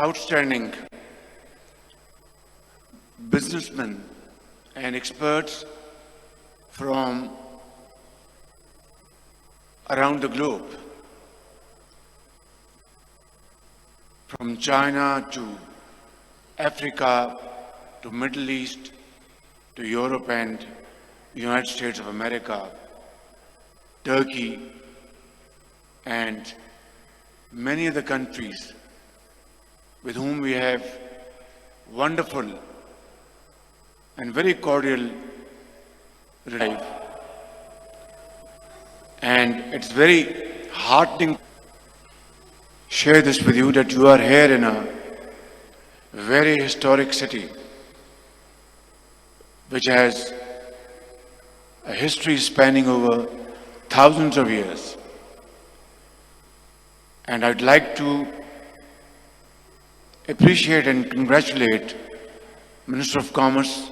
outstanding businessmen and experts from around the globe, from China to Africa to Middle East to Europe and United States of America, Turkey, and many other countries with whom we have wonderful and very cordial life. And it's very heartening to share this with you that you are here in a very historic city which has a history spanning over thousands of years. And I'd like to appreciate and congratulate Minister of Commerce,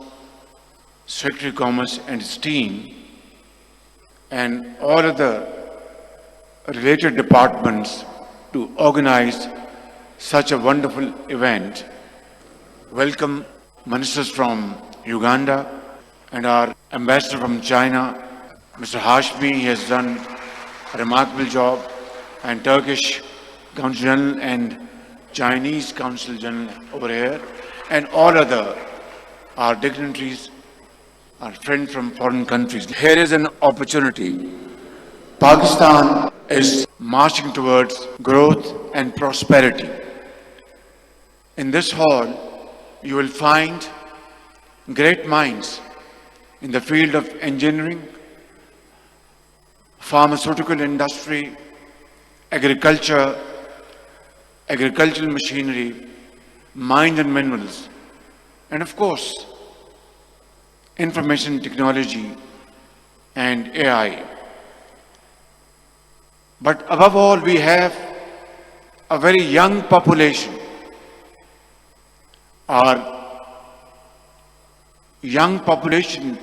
Secretary of Commerce and his team, and all other related departments to organize such a wonderful event. Welcome ministers from Uganda and our ambassador from China, Mr. Hashmi. He has done a remarkable job, and Turkish Consul General and Chinese Consul General over here, and all other our dignitaries, our friends from foreign countries. Here is an opportunity. Pakistan is marching towards growth and prosperity. In this hall, you will find great minds in the field of engineering, pharmaceutical industry, agriculture, agricultural machinery, mines and minerals, and of course, information technology and AI. But above all, we have a very young population. Our young population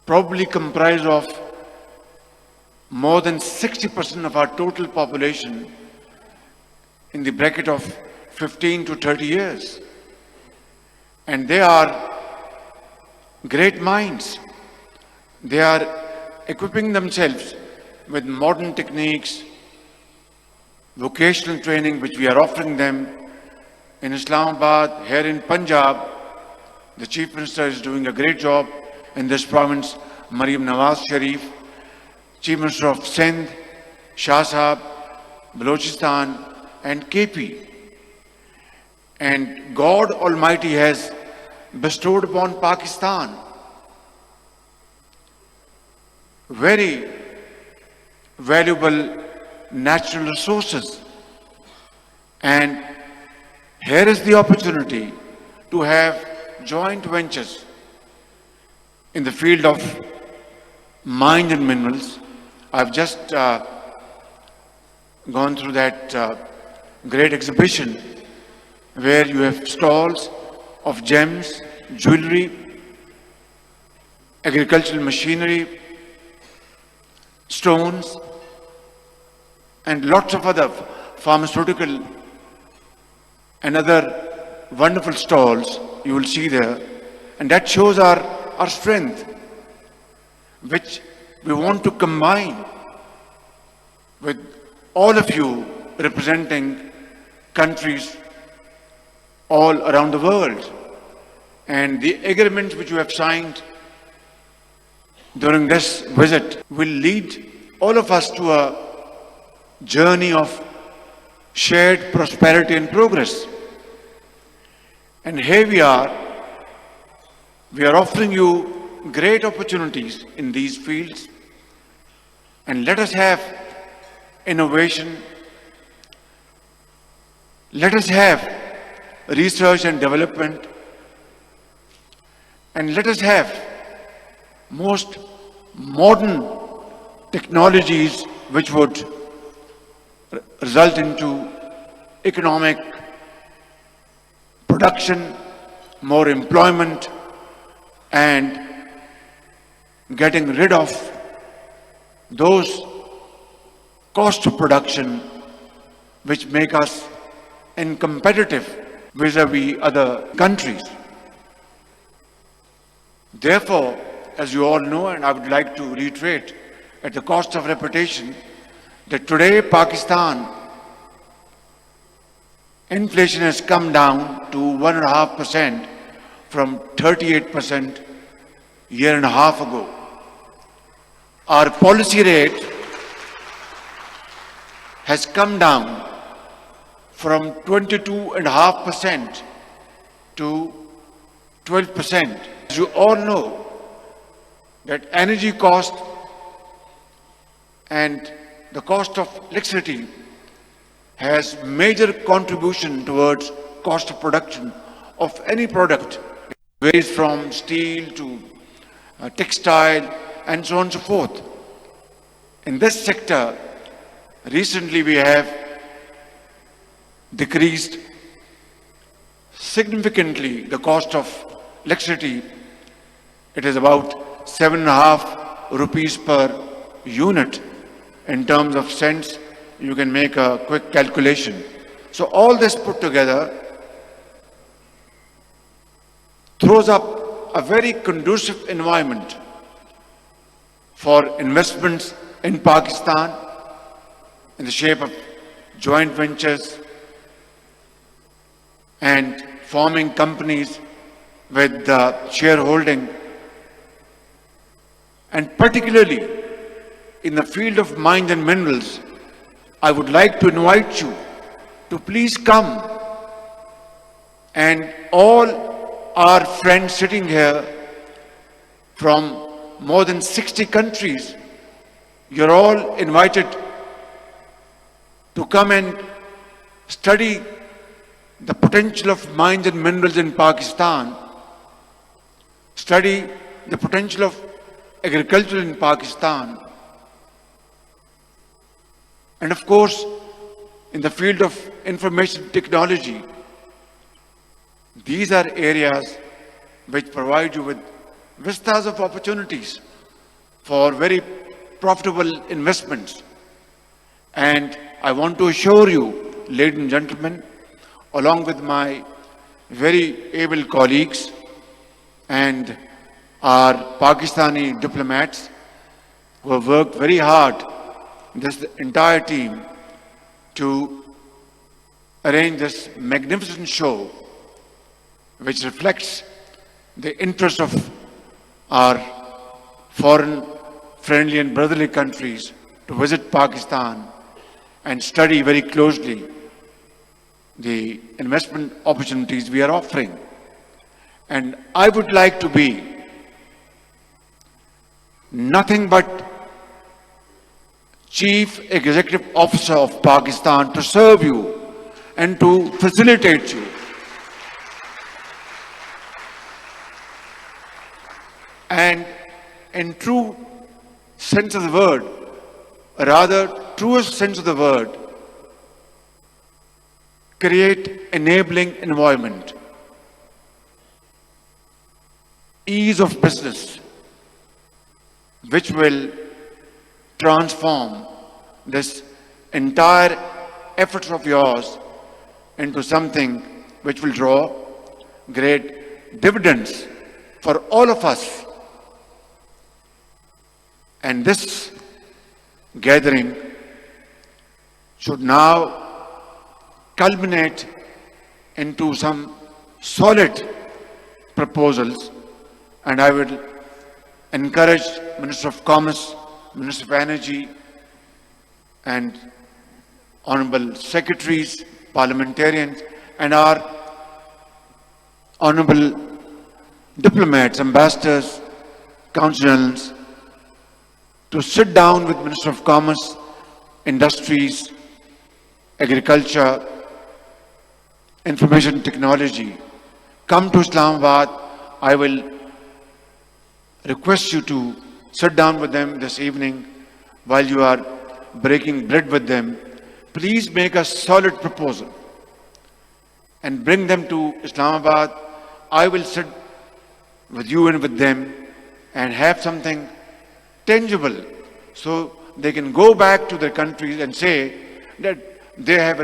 probably comprise of more than 60% of our total population in the bracket of 15 to 30 years. And they are great minds. They are equipping themselves with modern techniques, vocational training which we are offering them in Islamabad. Here in Punjab, the Chief Minister is doing a great job in this province, Maryam Nawaz Sharif, Chief Minister of Sindh, Shah Sahab, Balochistan and KP. And God Almighty has bestowed upon Pakistan very valuable natural resources. And here is the opportunity to have joint ventures in the field of mines and minerals. I've just gone through that great exhibition where you have stalls of gems, jewelry, agricultural machinery, stones, and lots of other pharmaceutical and other wonderful stalls you will see there. And that shows our strength, which we want to combine with all of you representing countries all around the world. And the agreements which you have signed during this visit will lead all of us to a journey of shared prosperity and progress. And here we are offering you great opportunities in these fields. And let us have innovation. Let us have research and development. And let us have most modern technologies which would result into economic production, more employment, and getting rid of those cost of production which make us incompetitive vis-a-vis other countries. Therefore, as you all know, and I would like to reiterate at the cost of repetition, that today Pakistan inflation has come down to 1.5% from 38% year and a half ago. Our policy rate has come down from 22.5% to 12%. As you all know, that energy cost and the cost of electricity has major contribution towards cost of production of any product. It varies from steel to textile and so on and so forth. In this sector, recently we have decreased significantly the cost of electricity. It is about 7.5 rupees per unit. In terms of cents, you can make a quick calculation. So all this put together throws up a very conducive environment for investments in Pakistan in the shape of joint ventures and forming companies with shareholding, and particularly in the field of mines and minerals. I would like to invite you to please come, and all our friends sitting here from more than 60 countries, you're all invited to come and study the potential of mines and minerals in Pakistan, study the potential of agriculture in Pakistan, and of course, in the field of information technology. These are areas which provide you with vistas of opportunities for very profitable investments. And I want to assure you, ladies and gentlemen, along with my very able colleagues and our Pakistani diplomats who have worked very hard, this entire team, to arrange this magnificent show which reflects the interests of our foreign friendly and brotherly countries to visit Pakistan and study very closely the investment opportunities we are offering. And I would like to be nothing but Chief Executive Officer of Pakistan to serve you and to facilitate you. And in true sense of the word, rather truest sense of the word, create enabling environment, ease of business, which will transform this entire efforts of yours into something which will draw great dividends for all of us. And this gathering should now culminate into some solid proposals, and I will encourage Minister of Commerce, Minister of Energy, and Honorable Secretaries, Parliamentarians, and our Honorable diplomats, ambassadors, council generals, to sit down with Minister of Commerce, Industries, Agriculture, Information Technology. Come to Islamabad. I will request you to sit down with them this evening while you are breaking bread with them. Please make a solid proposal and bring them to Islamabad. I will sit with you and with them and have something tangible so they can go back to their countries and say that they have